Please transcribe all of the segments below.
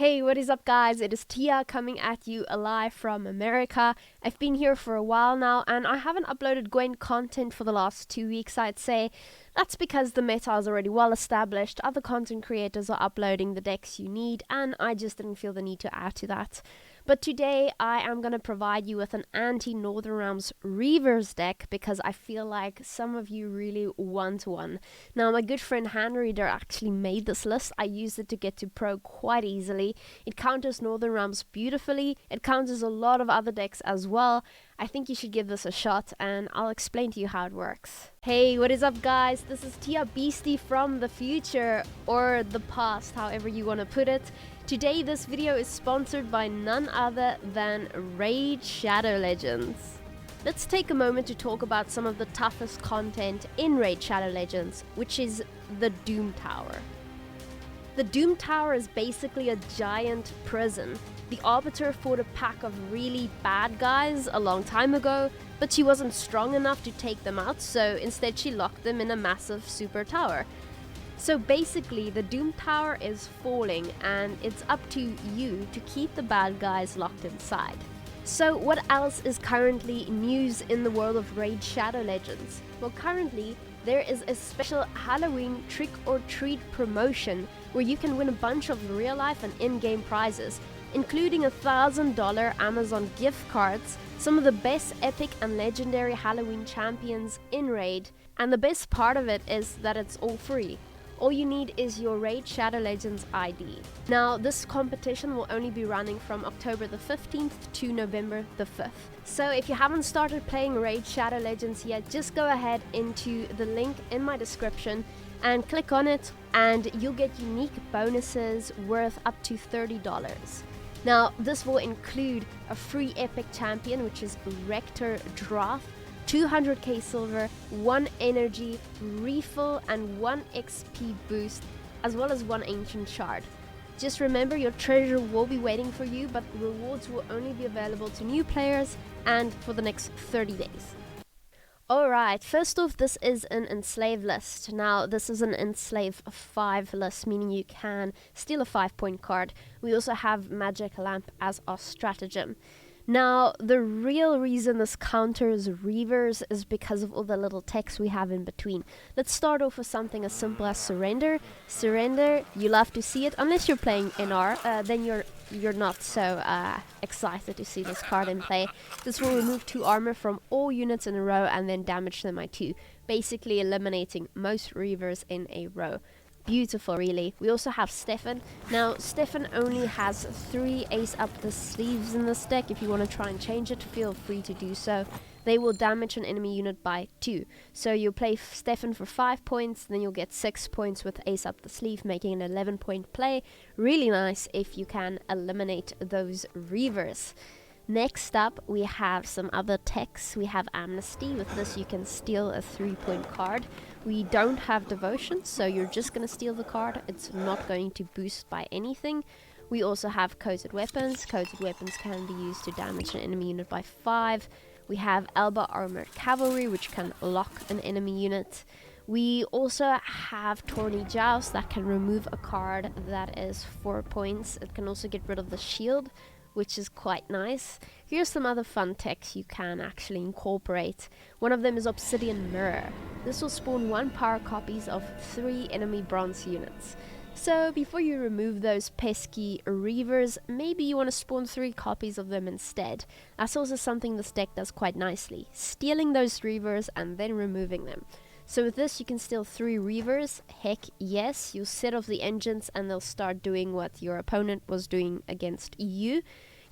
Hey, what is up guys? It is Tia coming at you live from America. I've been here for a while now and I haven't uploaded Gwent content for the last 2 weeks, I'd say. That's because the meta is already well established, other content creators are uploading the decks you need and I just didn't feel the need to add to that. But today I am going to provide you with an anti-Northern Realms REAVER's deck because I feel like some of you really want one. Now my good friend Handreader actually made this list. I used it to get to pro quite easily. It counters Northern Realms beautifully. It counters a lot of other decks as well. I think you should give this a shot and I'll explain to you how it works. Hey, what is up guys? This is TheaBeasty from the future, or the past, however you want to put it. Today this video is sponsored by none other than Raid Shadow Legends. Let's take a moment to talk about some of the toughest content in Raid Shadow Legends, which is the Doom Tower. The Doom Tower is basically a giant prison. The Arbiter fought a pack of really bad guys a long time ago, but she wasn't strong enough to take them out, so instead she locked them in a massive super tower. So basically the Doom Tower is falling and it's up to you to keep the bad guys locked inside. So what else is currently news in the world of Raid Shadow Legends? Well, currently there is a special Halloween trick or treat promotion where you can win a bunch of real life and in-game prizes, including $1,000 Amazon gift cards, some of the best epic and legendary Halloween champions in Raid, and the best part of it is that it's all free. All you need is your Raid Shadow Legends ID. Now, this competition will only be running from October the 15th to November the 5th. So if you haven't started playing Raid Shadow Legends yet, just go ahead into the link in my description and click on it and you'll get unique bonuses worth up to $30. Now, this will include a free epic champion, which is Rector Drath, 200k silver, 1 energy, refill and 1 XP boost, as well as 1 ancient shard. Just remember, your treasure will be waiting for you, but rewards will only be available to new players and for the next 30 days. Alright, first off, this is an Enslave list. Now, this is an Enslave 5 list, meaning you can steal a 5-point card. We also have Magic Lamp as our stratagem. Now, the real reason this counters Reavers is because of all the little text we have in between. Let's start off with something as simple as Surrender. Surrender, you love to see it, unless you're playing NR, then you're not so excited to see this card in play. This will remove 2 armor from all units in a row and then damage them by 2, basically eliminating most Reavers in a row. Beautiful, really. We also have Stefan. Now, Stefan only has 3 ace up the sleeves in this deck. If you want to try and change it, feel free to do so. They will damage an enemy unit by 2. So you'll play Stefan for 5 points, then you'll get 6 points with ace up the sleeve, making an 11-point play. Really nice if you can eliminate those Reavers. Next up, we have some other techs. We have Amnesty. With this, you can steal a 3-point card. We don't have Devotion, so you're just going to steal the card. It's not going to boost by anything. We also have Coated Weapons. Coated Weapons can be used to damage an enemy unit by 5. We have Elba Armored Cavalry, which can lock an enemy unit. We also have Tourney Joust that can remove a card that is 4 points. It can also get rid of the shield, which is quite nice. Here's some other fun techs you can actually incorporate. One of them is Obsidian Mirror. This will spawn 1 power copies of 3 enemy bronze units. So before you remove those pesky Reavers, maybe you want to spawn 3 copies of them instead. That's also something this deck does quite nicely, stealing those Reavers and then removing them. So with this, you can steal 3 Reavers. Heck yes, you set off the engines and they'll start doing what your opponent was doing against you.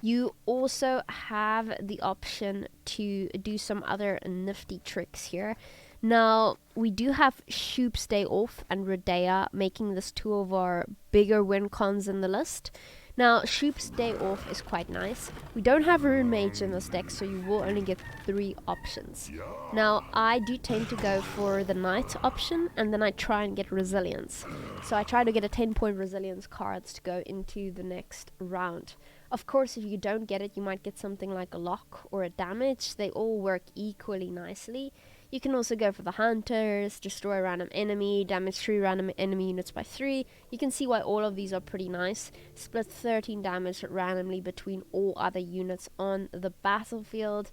You also have the option to do some other nifty tricks here. Now, we do have Shoop's Day Off and Redea, making this 2 of our bigger win cons in the list. Now, Shoop's Day Off is quite nice. We don't have Rune Mage in this deck, so you will only get 3 options. Now, I do tend to go for the Knight option, and then I try and get Resilience. So I try to get a 10-point Resilience cards to go into the next round. Of course, if you don't get it, you might get something like a Lock or a Damage. They all work equally nicely. You can also go for the hunters, destroy random enemy, damage 3 random enemy units by 3. You can see why all of these are pretty nice. Split 13 damage randomly between all other units on the battlefield.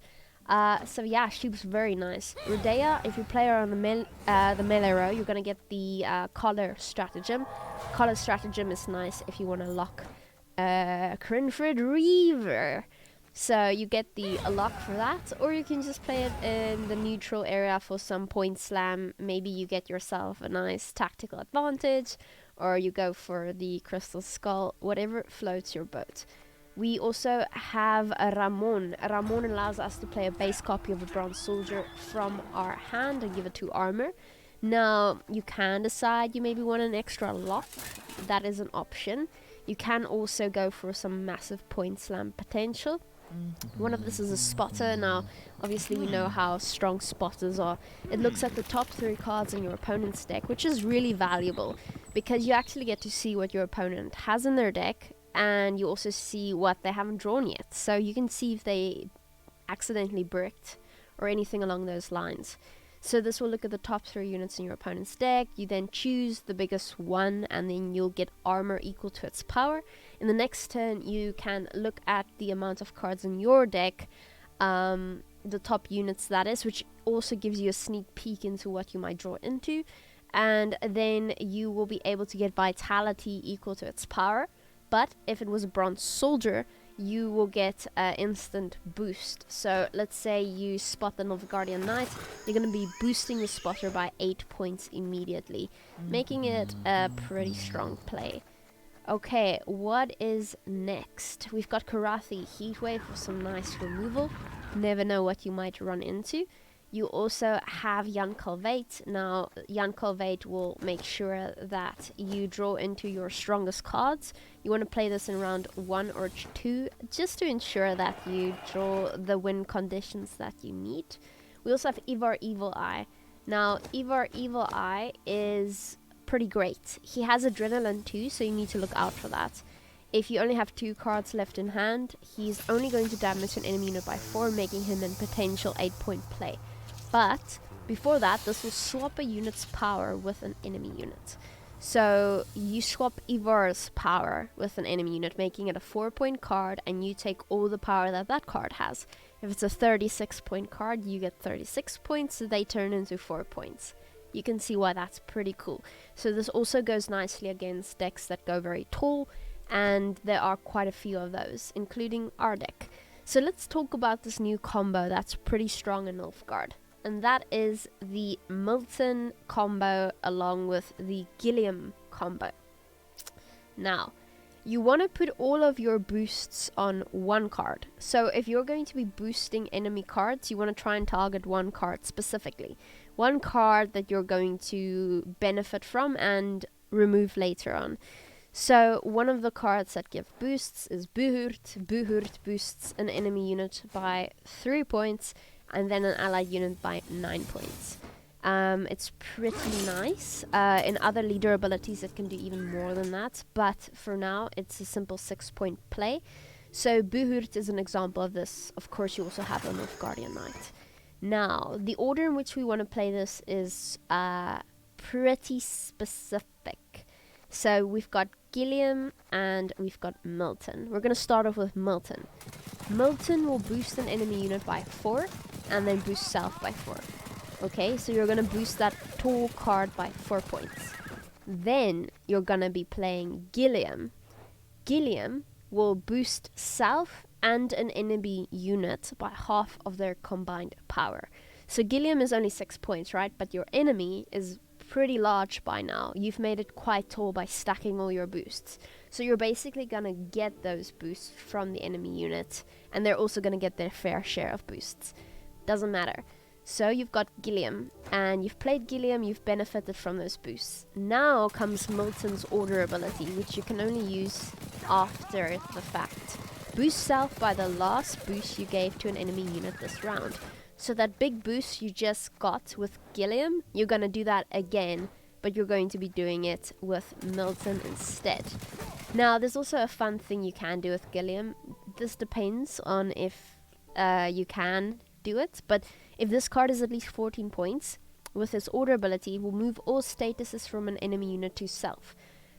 So yeah, she's very nice. Rudea, if you play her on the melee row, you're gonna get the collar stratagem. Collar stratagem is nice if you want to lock Crinfrid Reaver. So you get the lock for that, or you can just play it in the neutral area for some point slam. Maybe you get yourself a nice tactical advantage, or you go for the crystal skull, whatever floats your boat. We also have Ramon. Ramon allows us to play a base copy of a bronze soldier from our hand and give it 2 armor. Now, you can decide you maybe want an extra lock. That is an option. You can also go for some massive point slam potential. One of this is a spotter. Now, obviously we know how strong spotters are. It looks at the top 3 cards in your opponent's deck, which is really valuable because you actually get to see what your opponent has in their deck, and you also see what they haven't drawn yet. So you can see if they accidentally bricked or anything along those lines. So this will look at the top 3 units in your opponent's deck. You then choose the biggest one, and then you'll get armor equal to its power. In the next turn, you can look at the amount of cards in your deck, the top units that is, which also gives you a sneak peek into what you might draw into. And then you will be able to get vitality equal to its power. But if it was a bronze soldier, you will get an instant boost. So let's say you spot the Nilfgaardian Knight, you're going to be boosting the spotter by 8 points immediately, making it a pretty strong play. Okay, what is next? We've got Karathi Heatwave for some nice removal. Never know what you might run into. You also have Jan Kalveit. Now, Jan Kalveit will make sure that you draw into your strongest cards. You want to play this in round 1 or 2, just to ensure that you draw the win conditions that you need. We also have Ivar Evil Eye. Now, Ivar Evil Eye is pretty great. He has Adrenaline too, so you need to look out for that. If you only have 2 cards left in hand, he's only going to damage an enemy unit by 4, making him a potential 8-point play. But before that, this will swap a unit's power with an enemy unit. So you swap Ivar's power with an enemy unit, making it a 4-point card, and you take all the power that that card has. If it's a 36-point card, you get 36 points, so they turn into 4 points. You can see why that's pretty cool. So this also goes nicely against decks that go very tall, and there are quite a few of those, including our deck. So let's talk about this new combo that's pretty strong in Nilfgaard. And that is the Milton combo along with the Gilliam combo. Now, you want to put all of your boosts on one card. So if you're going to be boosting enemy cards, you want to try and target one card specifically. One card that you're going to benefit from and remove later on. So one of the cards that give boosts is Buhurt. Buhurt boosts an enemy unit by 3 points, and then an allied unit by 9 points. It's pretty nice. In other leader abilities it can do even more than that, but for now it's a simple 6-point play. So Buhurt is an example of this. Of course, you also have a Nilfgaardian Knight. Now, the order in which we want to play this is pretty specific. So we've got Gilliam and we've got Milton. We're going to start off with Milton. Milton will boost an enemy unit by 4 and then boost self by 4. Okay, so you're going to boost that tall card by 4 points. Then you're going to be playing Gilliam. Gilliam will boost self and an enemy unit by half of their combined power. So Gilliam is only 6 points, right? But your enemy is pretty large by now. You've made it quite tall by stacking all your boosts. So you're basically gonna get those boosts from the enemy unit, and they're also gonna get their fair share of boosts. Doesn't matter. So you've got Gilliam, and you've played Gilliam, you've benefited from those boosts. Now comes Milton's order ability, which you can only use after the fact. Boost self by the last boost you gave to an enemy unit this round. So that big boost you just got with Gilliam, you're going to do that again, but you're going to be doing it with Milton instead. Now, there's also a fun thing you can do with Gilliam. This depends on if you can do it. But if this card is at least 14 points, with its order ability, it will move all statuses from an enemy unit to self.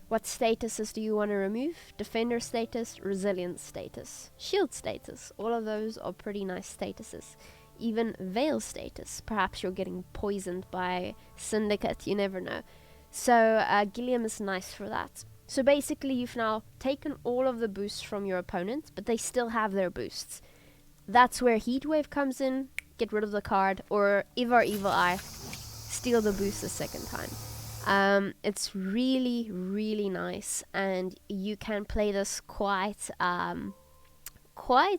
What statuses do you want to remove? Defender status, resilience status, shield status. All of those are pretty nice statuses. Even veil status. Perhaps you're getting poisoned by Syndicate, you never know. So Gilliam is nice for that. So basically you've now taken all of the boosts from your opponent, but they still have their boosts. That's where Heatwave comes in, get rid of the card, or Ivar Evil Eye, steal the boost a second time. It's really, really nice, and you can play this quite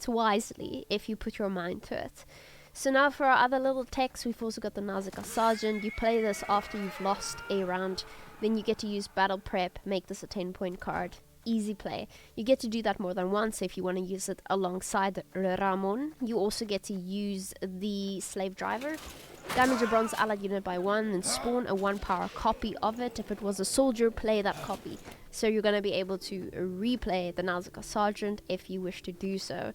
wisely if you put your mind to it. So now for our other little techs, we've also got the Nausicaa Sergeant. You play this after you've lost a round, then you get to use Battle Prep, make this a 10-point card. Easy play. You get to do that more than once if you want to use it alongside Ramon. You also get to use the Slave Driver. Damage a bronze allied unit by 1 and spawn a 1-power copy of it. If it was a soldier, play that copy. So you're going to be able to replay the Nausicaa Sergeant if you wish to do so.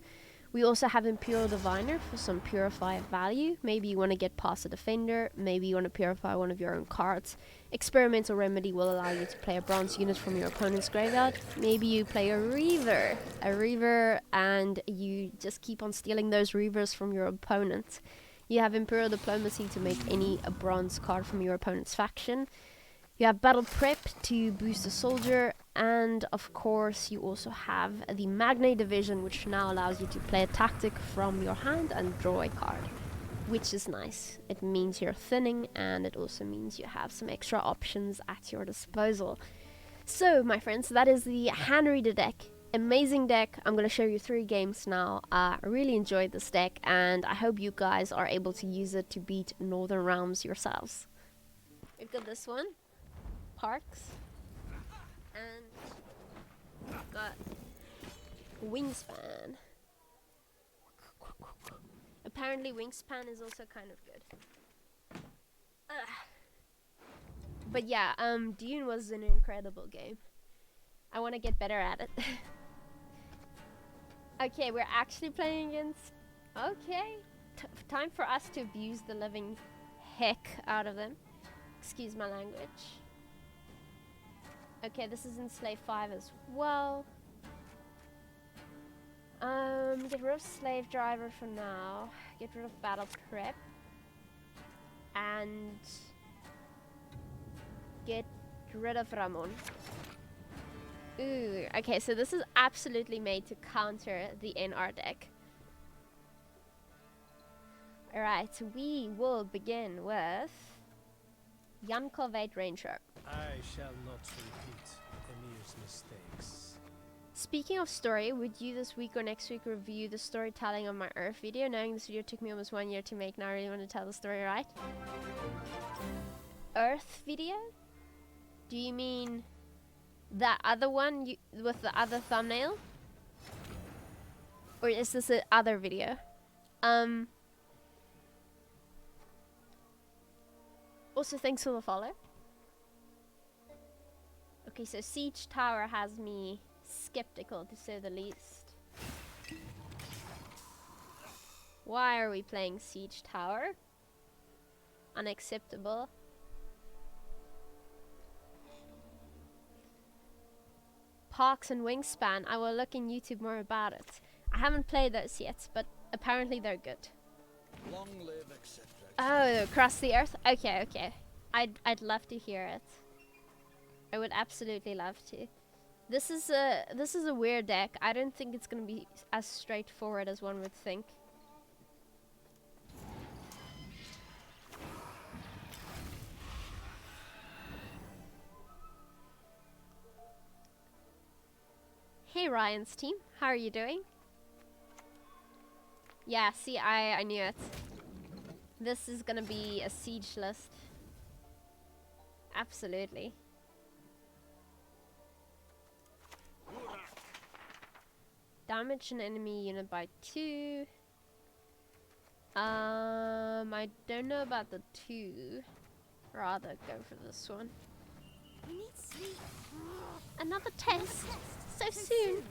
We also have Imperial Diviner for some purify value. Maybe you want to get past a defender, maybe you want to purify one of your own cards. Experimental Remedy will allow you to play a bronze unit from your opponent's graveyard. Maybe you play a Reaver, and you just keep on stealing those Reavers from your opponent. You have Imperial Diplomacy to make a bronze card from your opponent's faction. You have Battle Prep to boost a soldier, and of course you also have the Magnate Division, which now allows you to play a tactic from your hand and draw a card, which is nice. It means you're thinning, and it also means you have some extra options at your disposal. So my friends, that is the Hand Reader deck. Amazing deck. I'm going to show you 3 games now. I really enjoyed this deck, and I hope you guys are able to use it to beat Northern Realms yourselves. We've got this one, Parks, and we've got Wingspan. Apparently Wingspan is also kind of good. But yeah, Dune was an incredible game. I want to get better at it. Okay, we're actually playing against... Okay. Time for us to abuse the living heck out of them. Excuse my language. Okay, this is in Slave 5 as well. Get rid of Slave Driver for now. Get rid of Battle Prep. And... get rid of Ramon. Ooh, okay, so this is absolutely made to counter the NR deck. Alright, we will begin with Jan Corvette Ranger. I shall not repeat Emir's mistakes. Speaking of story, would you this week or next week review the storytelling of my Earth video? Knowing this video took me almost 1 year to make, now I really want to tell the story right. Earth video? Do you mean that other one with the other thumbnail? Or is this a other video? Also, thanks for the follow. Okay, so Siege Tower has me skeptical, to say the least. Why are we playing Siege Tower? Unacceptable. Parks and Wingspan. I will look in YouTube more about it. I haven't played those yet, but apparently they're good. Long live, etc. Oh, across the earth? Okay, okay. I'd love to hear it. I would absolutely love to. This is a weird deck. I don't think it's gonna be as straightforward as one would think. Hey Ryan's team, how are you doing? Yeah, see, I knew it. This is gonna be a siege list. Absolutely. Damage an enemy unit by 2. I don't know about the 2. Rather go for this one. We need sleep. Another test? So soon.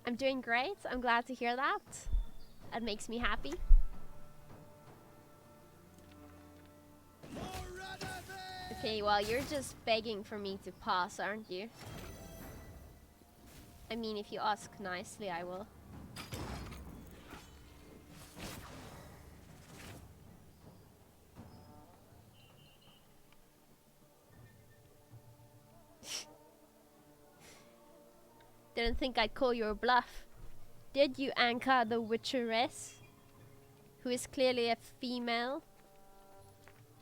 I'm doing great. I'm glad to hear that. That makes me happy. Okay, well, you're just begging for me to pass, aren't you? I mean, if you ask nicely, I will. Didn't think I'd call your bluff. Did you, Anka the Witcheress? Who is clearly a female?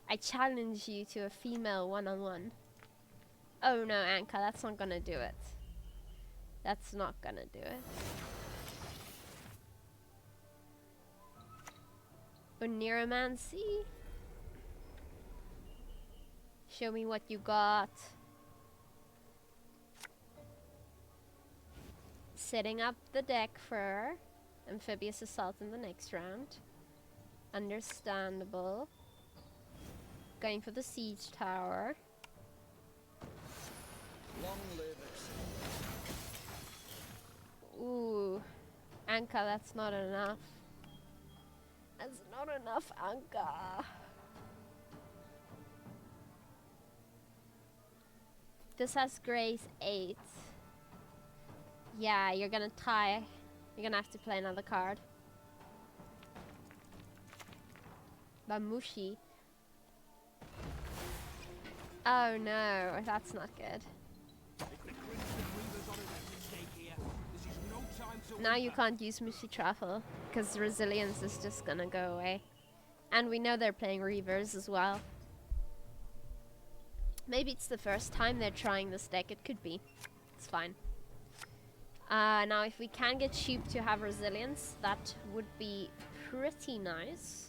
I challenge you to a female one-on-one. Oh no, Anka, that's not gonna do it. That's not gonna do it. Oniromancy? Show me what you got. Setting up the deck for Amphibious Assault in the next round. Understandable. Going for the siege tower. Long live Exit. Ooh. Anka, that's not enough. That's not enough, Anka. This has Grace 8. Yeah, you're gonna tie. You're gonna have to play another card. Bamushi. Oh no, that's not good. Now you can't use Mushi Truffle, because resilience is just gonna go away. And we know they're playing Reavers as well. Maybe it's the first time they're trying this deck, it could be. It's fine. Now if we can get Sheep to have resilience, that would be pretty nice.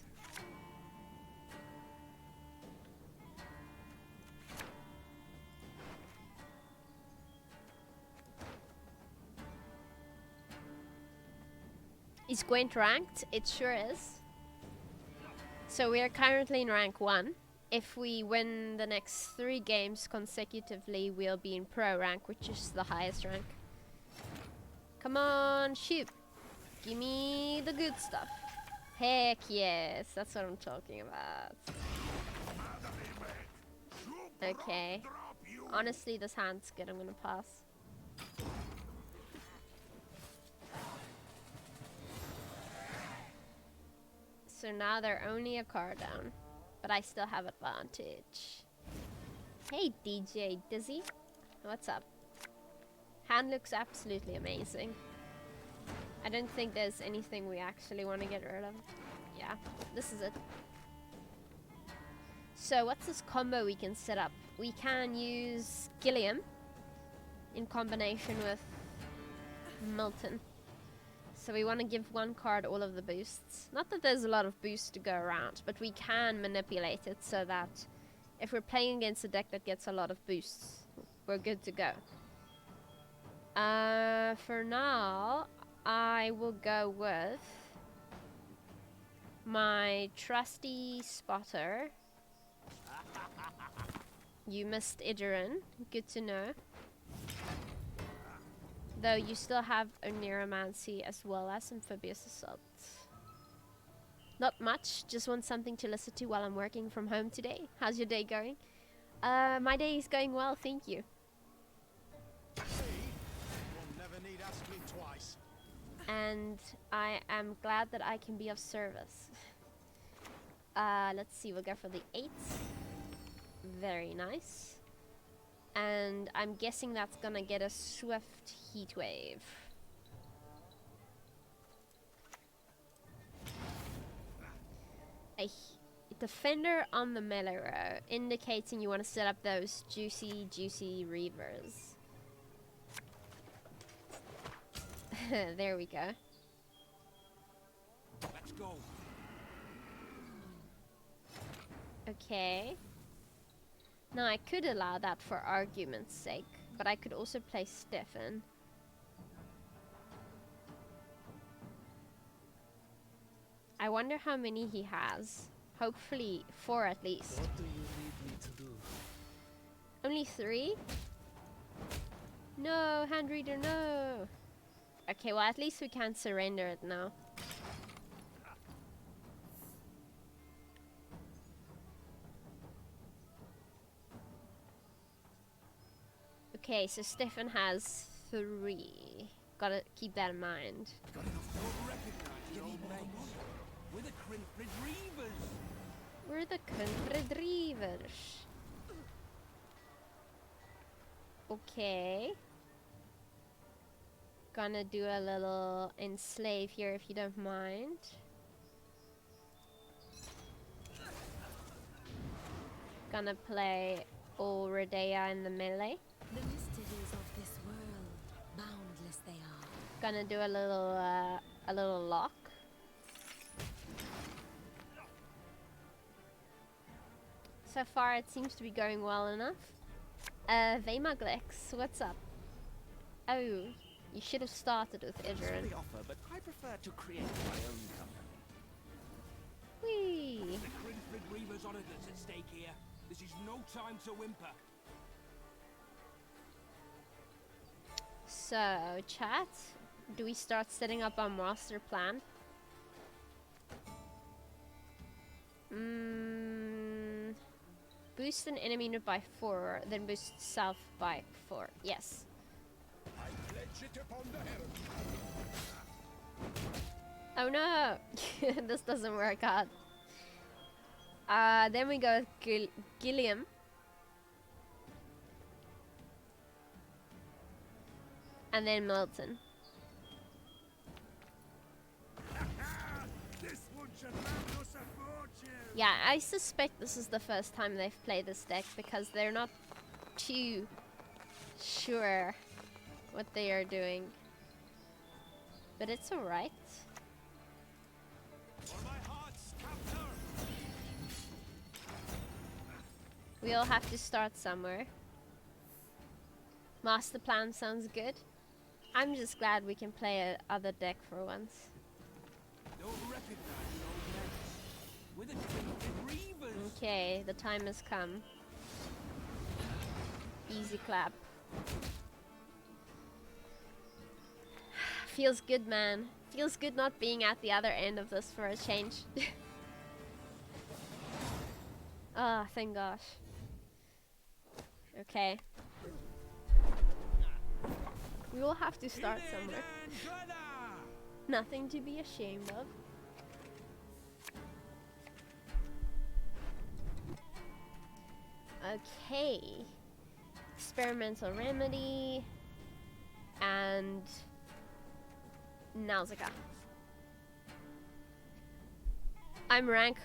Is Gwent ranked? It sure is. So we are currently in rank 1. If we win the next 3 games consecutively, we'll be in pro rank, which is the highest rank. Come on, shoot. Give me the good stuff. Heck yes, that's what I'm talking about. Okay. Honestly, this hand's good. I'm gonna pass. So now they're only a card down, but I still have advantage. Hey DJ Dizzy, what's up? Hand looks absolutely amazing. I don't think there's anything we actually want to get rid of. Yeah, this is it. So what's this combo we can set up? We can use Gilliam in combination with Milton. So we want to give one card all of the boosts. Not that there's a lot of boosts to go around, but we can manipulate it so that if we're playing against a deck that gets a lot of boosts, we're good to go. For now, I will go with my trusty spotter. You missed Idoran. Good to know. Though you still have Oniromancy as well as Amphibious Assault. Not much, just want something to listen to while I'm working from home today. How's your day going? My day is going well, thank you. And I am glad that I can be of service. Let's see, we'll go for the 8. Very nice. And I'm guessing that's gonna get a swift heat wave. A defender on the melee row, indicating you want to set up those juicy reavers. There we go. Let's go. Okay. Now I could allow that for argument's sake, but I could also play Stefan. I wonder how many he has. Hopefully 4 at least. What do you need me to do? Only 3? No, hand reader, no. Okay, well at least we can't surrender it now. Okay, so Stefan has 3. Gotta keep that in mind. Got enough to recognize your old mates. We're the Crinfrid Reavers. We're the Crinfrid Reavers. Okay. Gonna do a little enslave here if you don't mind. Gonna play Redea in the melee. The mysteries of this world, boundless they are. Gonna do a little lock. So far it seems to be going well enough. Veimaglex, what's up? Oh, you should have started with Idrin. The offer, but I prefer to create my own company. Whee! The Crinfrid Reavers honor that's at stake here. This is no time to whimper. So, chat, do we start setting up our master plan? Boost an enemy unit by 4, then boost self by 4. Yes. I pledge it upon the herald. Oh no! This doesn't work out. Then we go with Gilliam. And then Milton. This one should land us a fortune. Yeah, I suspect this is the first time they've played this deck because they're not too sure what they are doing. But it's alright. For my heart's captor. We all have to start somewhere. Master plan sounds good. I'm just glad we can play a other deck for once. Don't recognize your old mates. We're the Crinfrid Reavers. Okay, the time has come. Easy clap. Feels good, man. Feels good not being at the other end of this for a change. Ah, thank gosh. Okay. We will have to start somewhere. Nothing to be ashamed of. Okay. Experimental remedy. And Nausicaa. I'm rank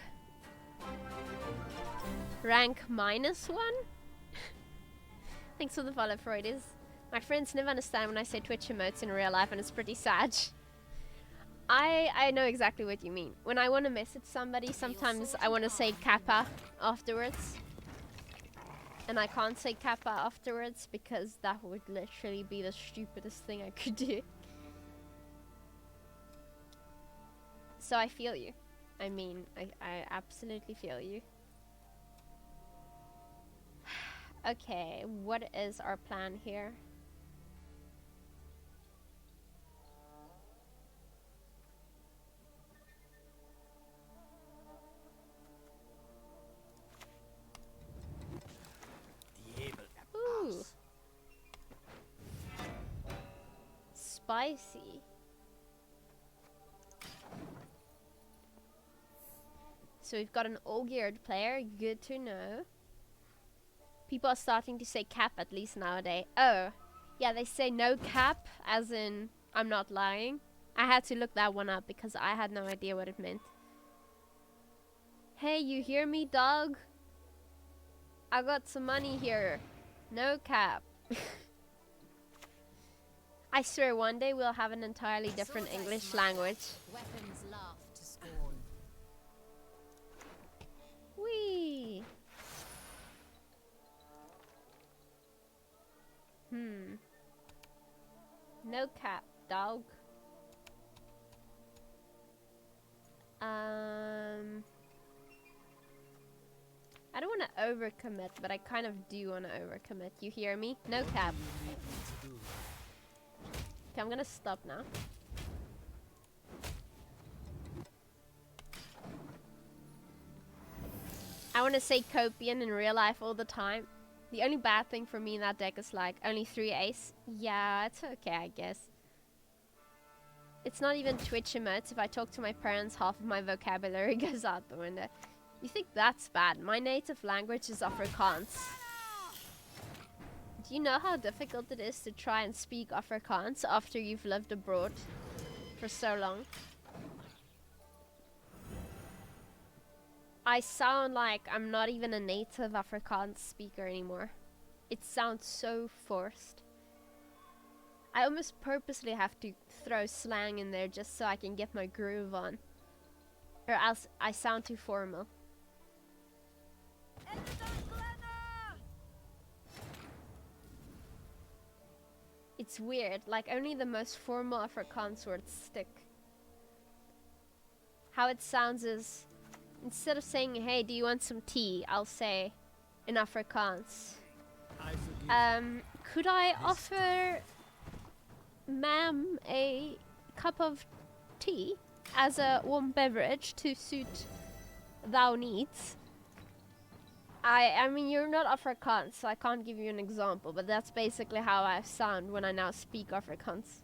-1? Thanks for the follow, Freudis. My friends never understand when I say Twitch emotes in real life, and it's pretty sad. I know exactly what you mean. When I want to message somebody, sometimes I want to say Kappa afterwards. And I can't say Kappa afterwards because that would literally be the stupidest thing I could do. So I feel you. I mean, I absolutely feel you. Okay, what is our plan here? Ooh. Spicy. So we've got an all-geared player, good to know. People are starting to say cap at least nowadays. Oh, yeah, they say no cap, as in, I'm not lying. I had to look that one up because I had no idea what it meant. Hey, you hear me, dog? I got some money here. No cap. I swear one day we'll have an entirely different English language. Weapons laugh to scorn. Whee! No cap, dog. I don't want to overcommit, but I kind of do want to overcommit. You hear me? No cap. Okay, I'm gonna stop now. I want to say copian in real life all the time. The only bad thing for me in that deck is like only 3 ace. Yeah, it's okay, I guess. It's not even Twitch emotes. If I talk to my parents, half of my vocabulary goes out the window. You think that's bad? My native language is Afrikaans. Do you know how difficult it is to try and speak Afrikaans after you've lived abroad for so long? I sound like I'm not even a native Afrikaans speaker anymore. It sounds so forced. I almost purposely have to throw slang in there just so I can get my groove on. Or else I sound too formal. It's weird, like only the most formal Afrikaans words stick. How it sounds is, instead of saying, hey, do you want some tea? I'll say, in Afrikaans, I forgive. could I offer ma'am a cup of tea as a warm beverage to suit thou needs? I mean, you're not Afrikaans, so I can't give you an example, but that's basically how I sound when I now speak Afrikaans.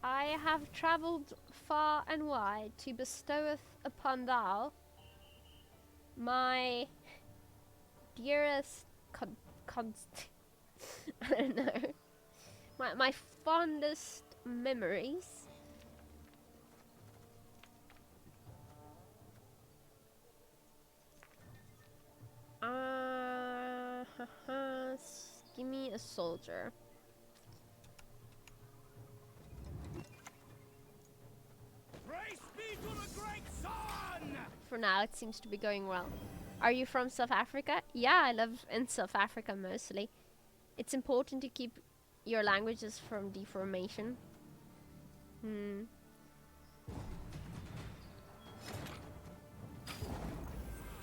I have travelled far and wide to bestoweth upon thou my dearest I don't know, my fondest memories. Give me a soldier. Praise be to the great sun! For now, it seems to be going well. Are you from South Africa? Yeah, I live in South Africa mostly. It's important to keep your languages from deformation.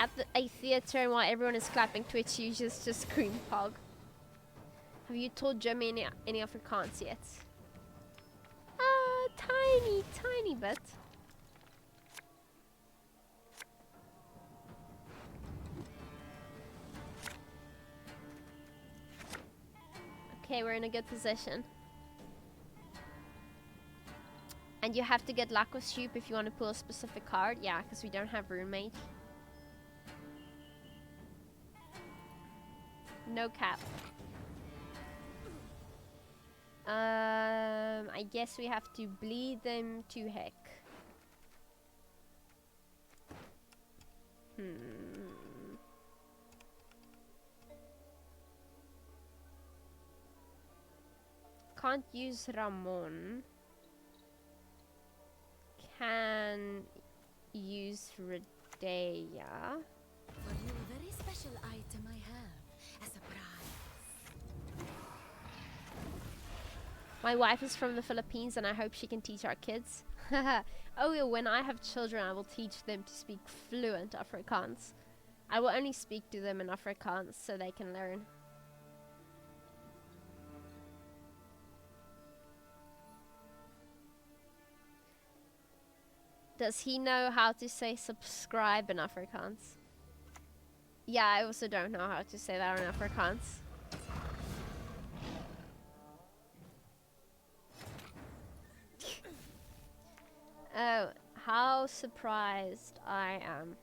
At a theater, and while everyone is clapping Twitch, you just scream pog. Have you told Jimmy any Afrikaans yet? Tiny bit. Okay, we're in a good position. And you have to get Lacos Soup if you want to pull a specific card. Yeah, because we don't have roommate. No cap. I guess we have to bleed them to heck. Can't use Ramon. Can use Redea. For you, a very special item I have. A surprise. My wife is from the Philippines and I hope she can teach our kids. Oh yeah, when I have children I will teach them to speak fluent Afrikaans. I will only speak to them in Afrikaans so they can learn. Does he know how to say subscribe in Afrikaans? Yeah, I also don't know how to say that in Afrikaans. Oh, how surprised I am.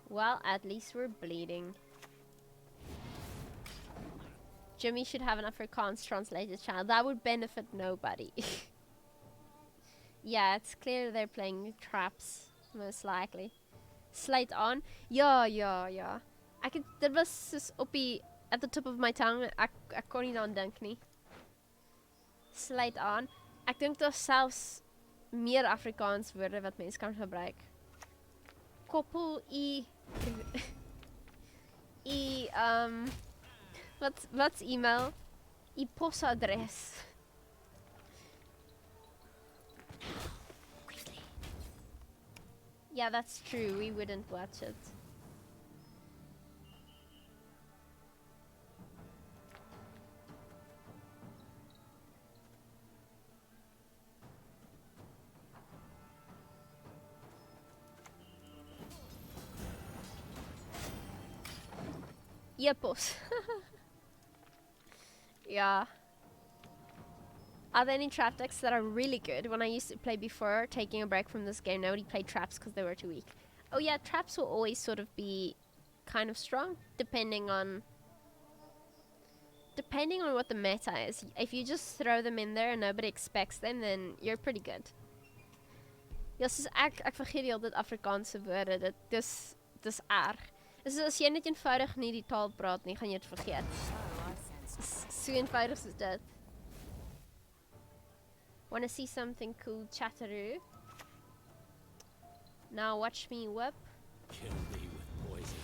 Well, at least we're bleeding. Jimmy should have an Afrikaans translated channel. That would benefit nobody. Yeah, it's clear they're playing traps, most likely. Slate on? Ja. Dit was dus at the tip of my tongue. Ek kon nie daaraan dink nie. Slate on. Ek dink daar's selfs meer Afrikaans woorde wat mense kan gebruik. Koppel wat's email? Posadres. Yeah, that's true. We wouldn't watch it. E-pos. Yeah. Are there any trap decks that are really good? When I used to play before taking a break from this game, nobody played traps because they were too weak. Oh yeah, traps will always sort of be kind of strong, depending on what the meta is. If you just throw them in there and nobody expects them, then you're pretty good. Ja, soos ek vergeet die hele tyd Afrikaanse woorde. Dis erg. Dis as jy net eenvoudig nie die taal praat nie, gaan jy dit vergeet. Oh, I sense So eenvoudig soos dit. Wanna see something cool, chatteroo? Now watch me whip. Kill me with poison.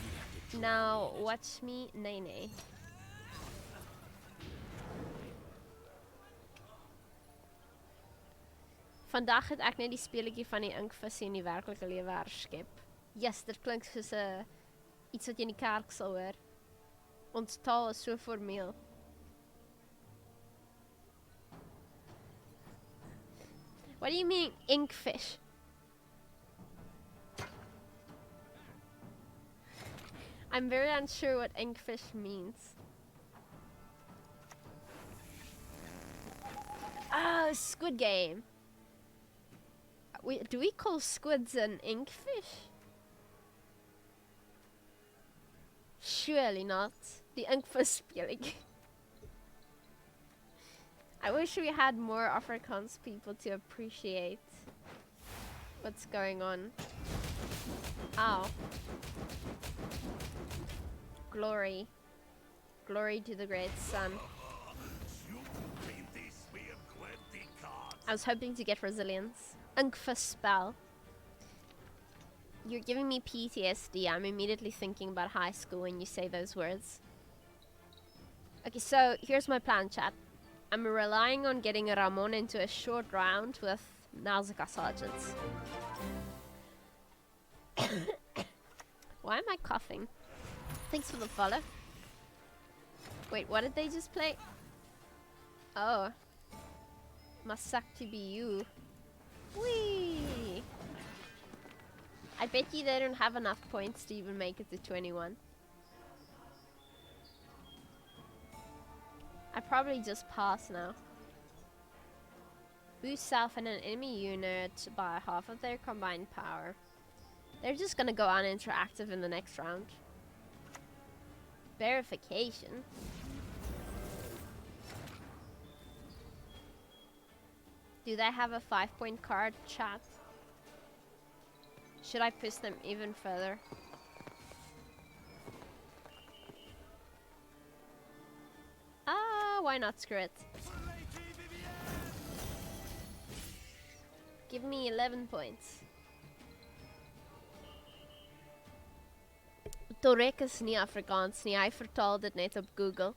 You'd have to Now watch me nay nay. Vandag het ek net die speletjie van die inkvisie in die werklike lewe herskep. Yes, dit klink soos 'n iets wat jy in die kerk sal hoor. Ons taal is so formeel. What do you mean inkfish? I'm very unsure what inkfish means. Oh, squid game. Do we call squids an inkfish? Surely not. The inkfish spelling. I wish we had more Afrikaans people to appreciate what's going on. Ow. Glory. Glory to the great sun. I was hoping to get resilience. Inkfish spell. You're giving me PTSD. I'm immediately thinking about high school when you say those words. Okay, so here's my plan, chat. I'm relying on getting Ramon into a short round with Nausicaa Sergeants. Why am I coughing? Thanks for the follow. Wait, what did they just play? Oh. Must suck to be you. Whee! I bet you they don't have enough points to even make it to 21. I probably just pass now. Boost self and an enemy unit by half of their combined power. They're just gonna go uninteractive in the next round. Verification. Do they have a 5-point card, chat? Should I push them even further? Ah, why not? Screw it. Give me 11 points. Torek is nie Afrikaans nie, hy vertaal dit net op Google.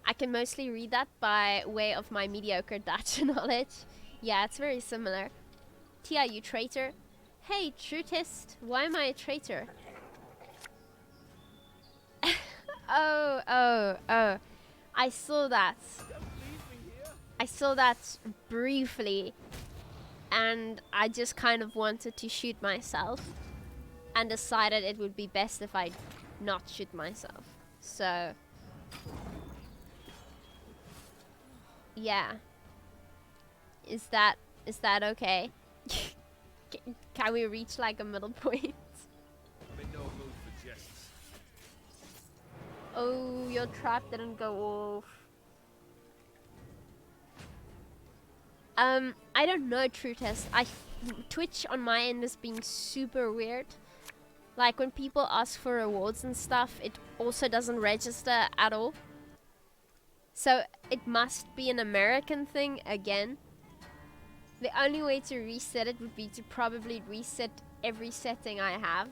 I can mostly read that by way of my mediocre Dutch knowledge. Yeah, it's very similar. Tia, you traitor. Hey, true test. Why am I a traitor? Oh. I saw that. I saw that briefly. And I just kind of wanted to shoot myself. And decided it would be best if I not shoot myself. So... yeah. Is that okay? Can we reach like a middle point? Oh, your trap didn't go off. I don't know, True Test. Twitch on my end is being super weird. Like when people ask for rewards and stuff, it also doesn't register at all. So it must be an American thing again. The only way to reset it would be to probably reset every setting I have.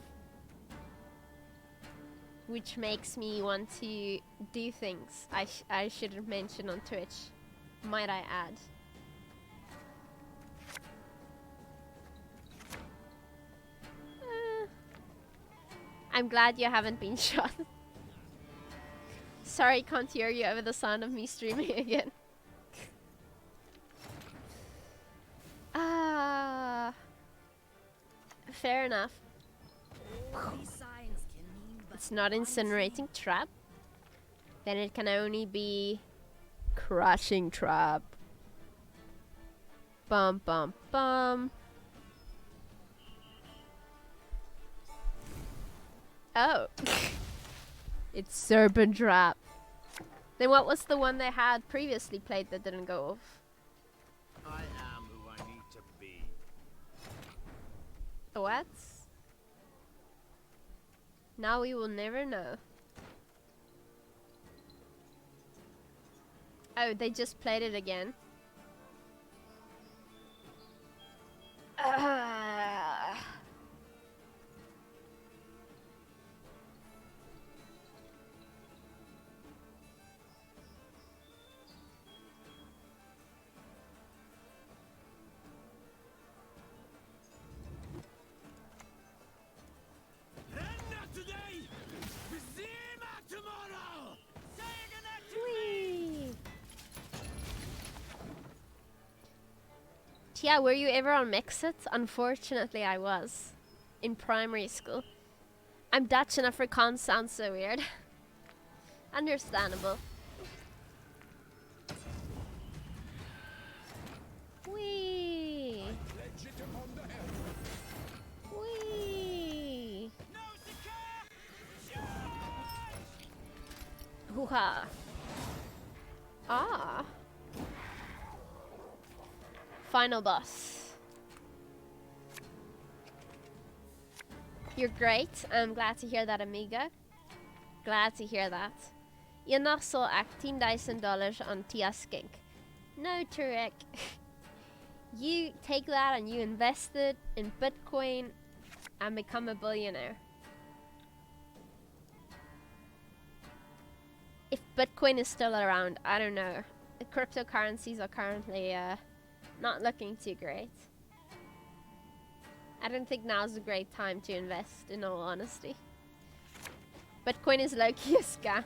Which makes me want to do things I shouldn't mention on Twitch. Might I add. I'm glad you haven't been shot. Sorry, can't hear you over the sound of me streaming again. Fair enough. these signs can mean It's not incinerating trap. Then it can only be crushing trap. Bum bum bum. Oh. It's serpent trap. Then what was the one they had previously played that didn't go off? I am who I need to be. What? Now we will never know. Oh, they just played it again. Not today! Bizima tomorrow! Whee! Tia, were you ever on Mexit? Unfortunately, I was. In primary school. I'm Dutch and Afrikaans sounds so weird. Understandable. Whee! Whee! Hoo-ha! Ah! Final boss. You're great. I'm glad to hear that, amigo. Glad to hear that. Eendag sal ek $10,000 on Tia skink. No, Turek. You take that and you invest it in Bitcoin and become a billionaire. If Bitcoin is still around, I don't know. The cryptocurrencies are currently not looking too great. I don't think now's a great time to invest, in all honesty. Bitcoin is low-key a scam.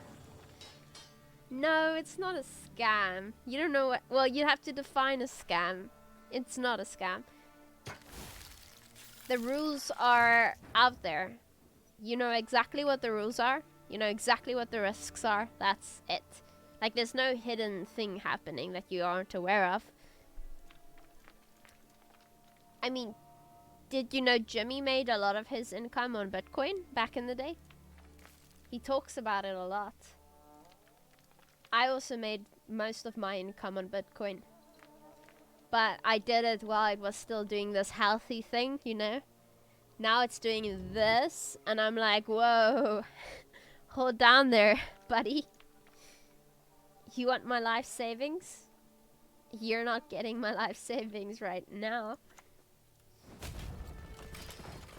No, it's not a scam. You don't know what... Well, you have to define a scam. It's not a scam. The rules are out there. You know exactly what the rules are. You know exactly what the risks are. That's it. Like, there's no hidden thing happening that you aren't aware of. I mean, did you know Jimmy made a lot of his income on Bitcoin back in the day? He talks about it a lot. I also made most of my income on Bitcoin. But I did it while it was still doing this healthy thing, you know? Now it's doing this, and I'm like, whoa. Hold down there, buddy. You want my life savings? You're not getting my life savings right now.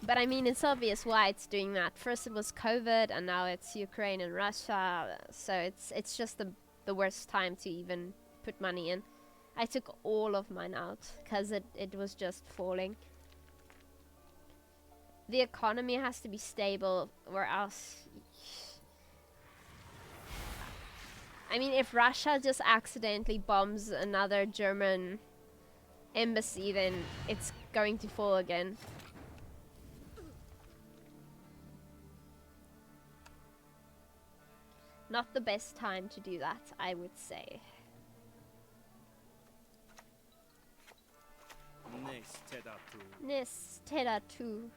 But I mean, it's obvious why it's doing that. First it was COVID, and now it's Ukraine and Russia. So it's just the worst time to even put money in. I took all of mine out because it was just falling. The economy has to be stable, or else... I mean, if Russia just accidentally bombs another German embassy, then it's going to fall again. Not the best time to do that, I would say. Nestera too.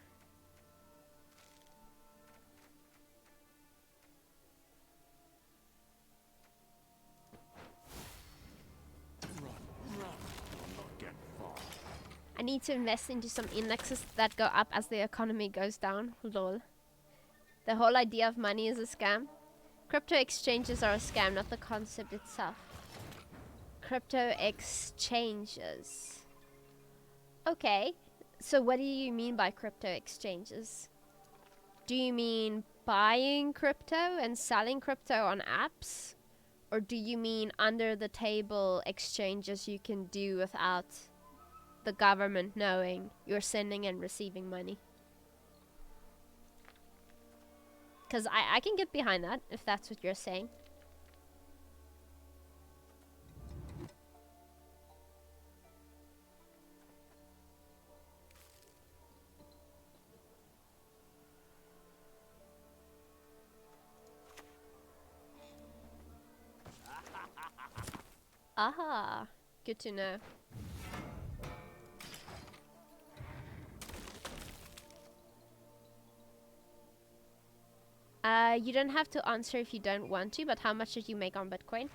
I need to invest into some indexes that go up as the economy goes down. Lol. The whole idea of money is a scam. Crypto exchanges are a scam, not the concept itself. Crypto exchanges. Okay, so what do you mean by crypto exchanges? Do you mean buying crypto and selling crypto on apps? Or do you mean under the table exchanges you can do without the government knowing you're sending and receiving money? Because I can get behind that, if that's what you're saying. Aha, good to know. You don't have to answer if you don't want to, but how much did you make on Bitcoin?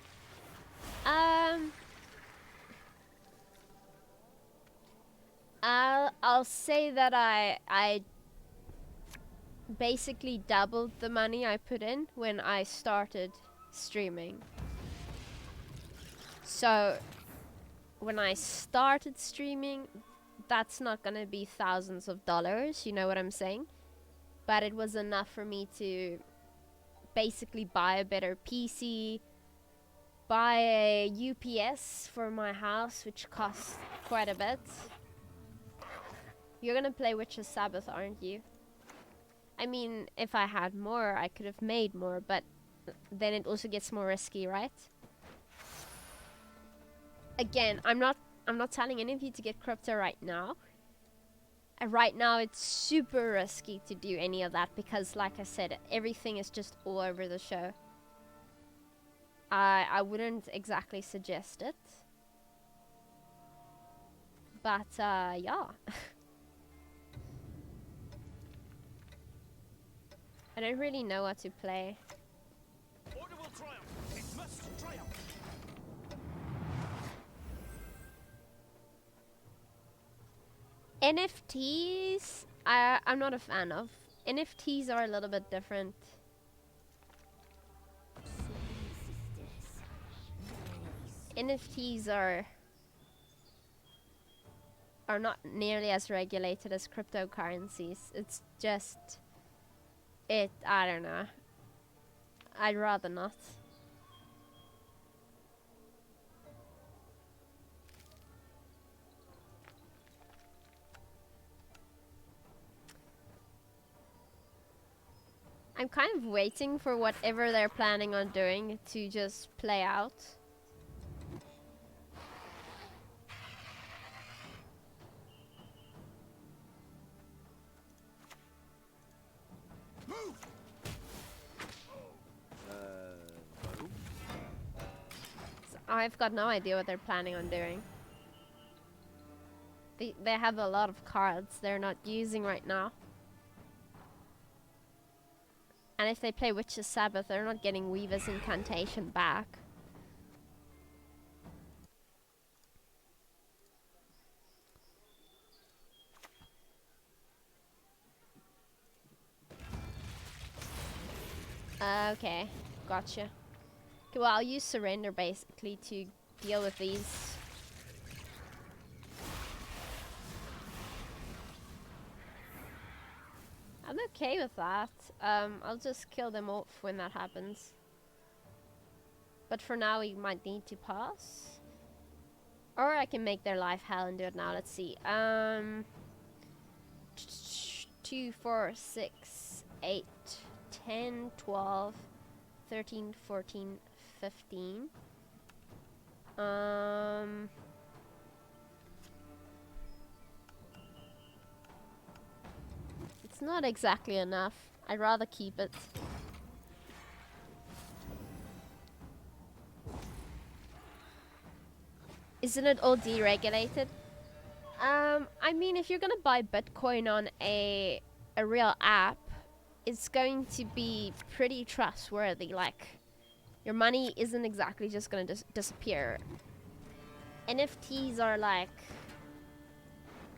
I'll say that I basically doubled the money I put in when I started streaming. So when I started streaming, that's not gonna be thousands of dollars, you know what I'm saying? But it was enough for me to basically buy a better PC, buy a UPS for my house, which costs quite a bit. You're gonna play Witch's Sabbath, aren't you? I mean, if I had more, I could have made more, but then it also gets more risky, right? Again, I'm not telling any of you to get crypto right now. Right now, it's super risky to do any of that because, like I said, everything is just all over the show. I wouldn't exactly suggest it. But, yeah. I don't really know what to play. Order will triumph. It must triumph. NFTs, I'm not a fan of. NFTs are a little bit different. NFTs are not nearly as regulated as cryptocurrencies. It's just, I don't know. I'd rather not. I'm kind of waiting for whatever they're planning on doing to just play out. So I've got no idea what they're planning on doing. They have a lot of cards they're not using right now. And if they play Witch's Sabbath, they're not getting Weaver's Incantation back. Okay, gotcha. Okay, well, I'll use Surrender basically to deal with these. I'm okay with that. I'll just kill them off when that happens. But for now, we might need to pass. Or I can make their life hell and do it now. Let's see. 2, 4, 6, 8, 10, 12, 13, 14, 15. It's not exactly enough. I'd rather keep it. Isn't it all deregulated? I mean, if you're gonna buy Bitcoin on a real app, it's going to be pretty trustworthy. Like, your money isn't exactly just gonna disappear. NFTs are like,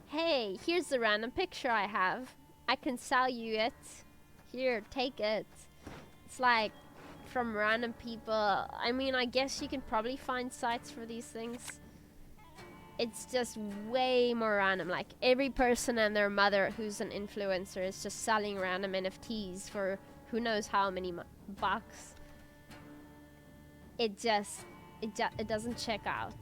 hey, here's the random picture I have. I can sell you it. Here, take it. It's like from random people. I mean, I guess you can probably find sites for these things. It's just way more random. Like, every person and their mother who's an influencer is just selling random NFTs for who knows how many bucks. It doesn't check out.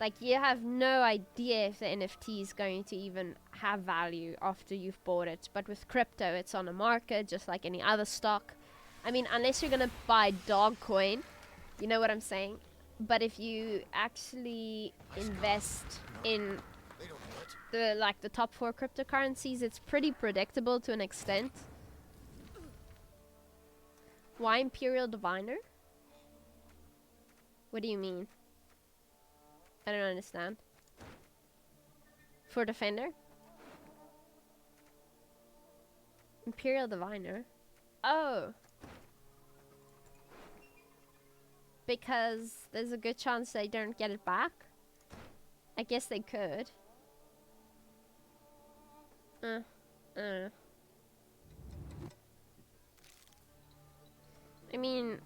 Like, you have no idea if the NFT is going to even have value after you've bought it. But with crypto, it's on a market just like any other stock. I mean, unless you're gonna buy Dogcoin, you know what I'm saying? But if you actually invest in the top 4 cryptocurrencies, it's pretty predictable to an extent. Why Imperial Diviner? What do you mean? I don't understand. For Defender? Imperial Diviner? Oh. Because there's a good chance they don't get it back? I guess they could. I don't know. I mean,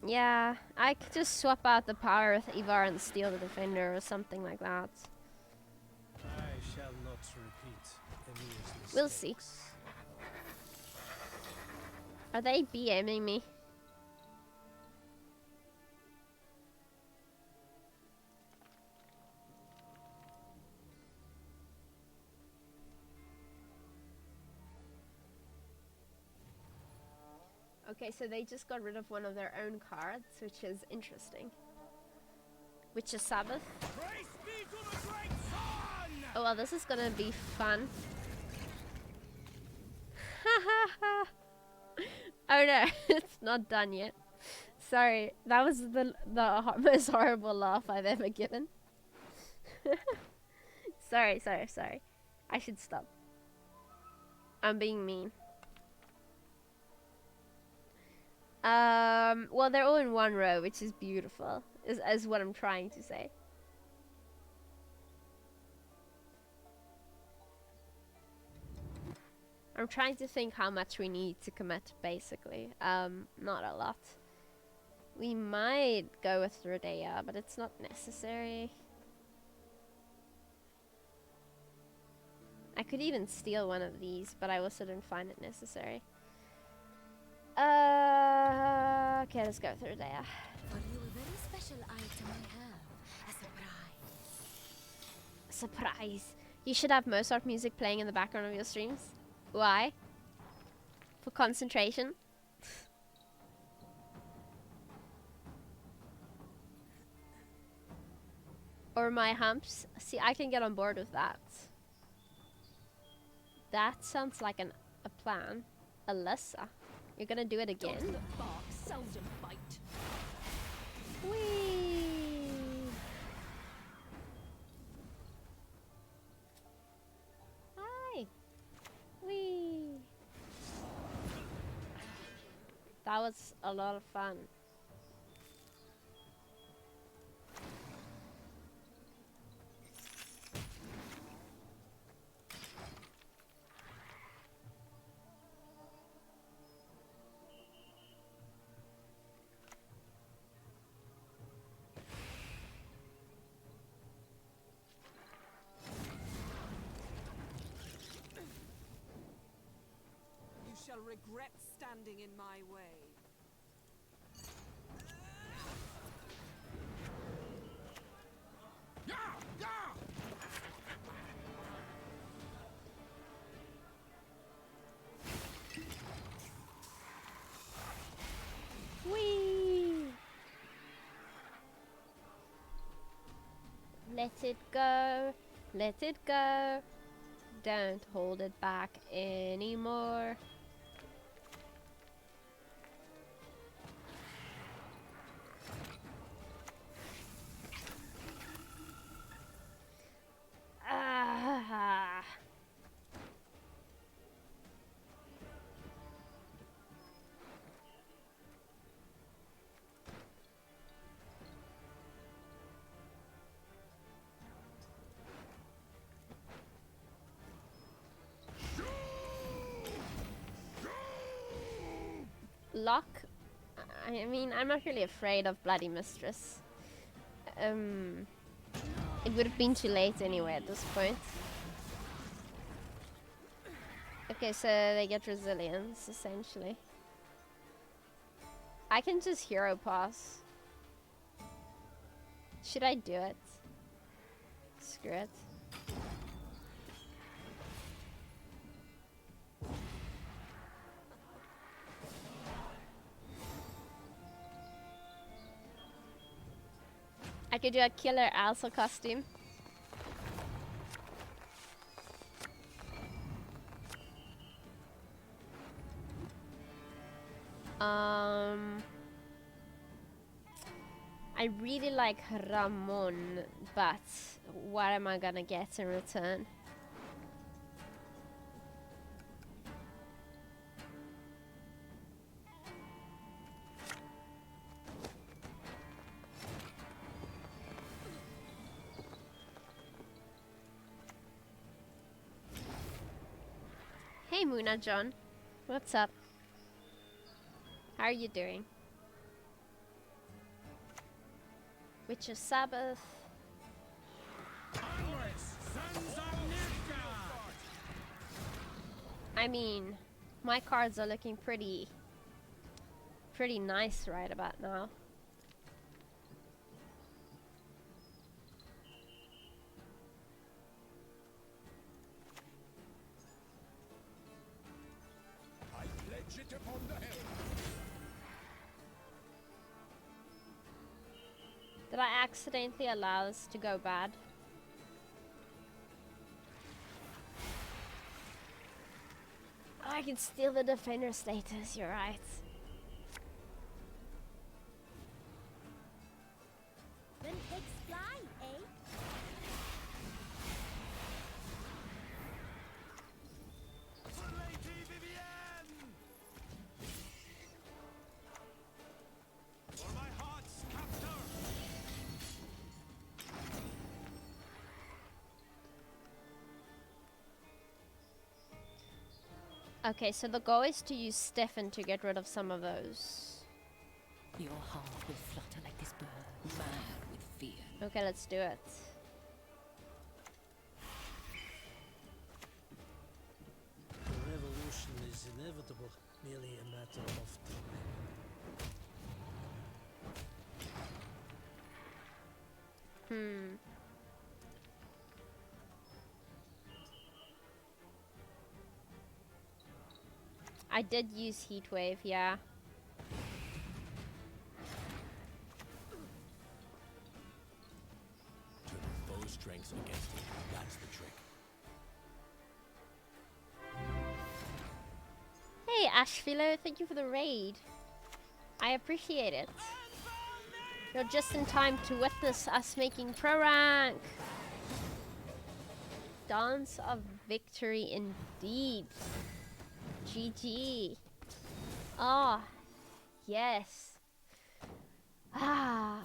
yeah, I could just swap out the power with Ivar and steal the Defender or something like that. I shall not repeat Emir's mistakes. We'll see. Are they BMing me? Okay, so they just got rid of one of their own cards, which is interesting. Which is Sabbath. Praise be to the great sun! Oh well, this is gonna be fun. Oh no, it's not done yet. Sorry, that was the most horrible laugh I've ever given. Sorry. I should stop. I'm being mean. Well, they're all in one row, which is beautiful, is what I'm trying to say. I'm trying to think how much we need to commit, basically. Not a lot. We might go with Rodea, but it's not necessary. I could even steal one of these, but I also don't find it necessary. Okay, let's go with Rodea. For you, a very special item I have. A surprise. Surprise! You should have Mozart music playing in the background of your streams. Why? For concentration? Or my humps? See, I can get on board with that. That sounds like a plan. Alyssa, you're gonna do it again? Dogs that bark seldom bite. Whee! Hi! Whee! That was a lot of fun. You shall regret standing in my way. Whee! Let it go, let it go. Don't hold it back anymore. Ah. Lock. I mean, I'm not really afraid of Bloody Mistress. It would have been too late anyway at this point. Okay, so they get resilience, essentially. I can just hero pass. Should I do it? Screw it. I could do a killer Elsa costume. I really like Ramon, but what am I gonna get in return? Hey Muna John, what's up? How are you doing? Witcher Sabbath. I mean, my cards are looking pretty nice right about now. I pledge it upon the helm. Did I accidentally allow this to go bad? Oh, I can steal the defender status, you're right. When pigs fly, eh? For Lady Vivienne! For my heart's captor! Okay, so the goal is to use Stefan to get rid of some of those. Your heart will flutter like this bird, mad with fear. Okay, let's do it. The revolution is inevitable, merely a matter of time. I did use Heatwave, yeah. Turning bow strengths against it. That's the trick. Hey, Ashphilo, thank you for the raid. I appreciate it. You're just in time to witness us making pro rank. Dance of victory indeed. GG. Ah, yes. Ah.